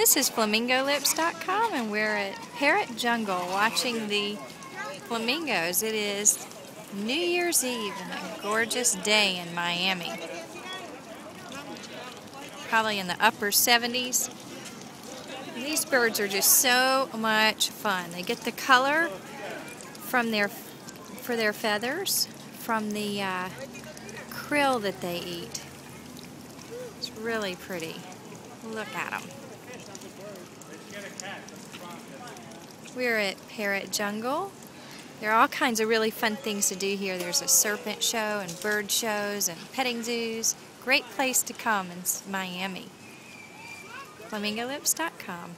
This is FlamingoLips.com, and we're at Parrot Jungle watching the flamingos. It is New Year's Eve and a gorgeous day in Miami. Probably in the upper 70s. These birds are just so much fun. They get the color from their feathers from the krill that they eat. It's really pretty. Look at them. We're at Parrot Jungle. There are all kinds of really fun things to do here. There's a serpent show and bird shows and petting zoos. Great place to come in Miami. FlamingoLips.com.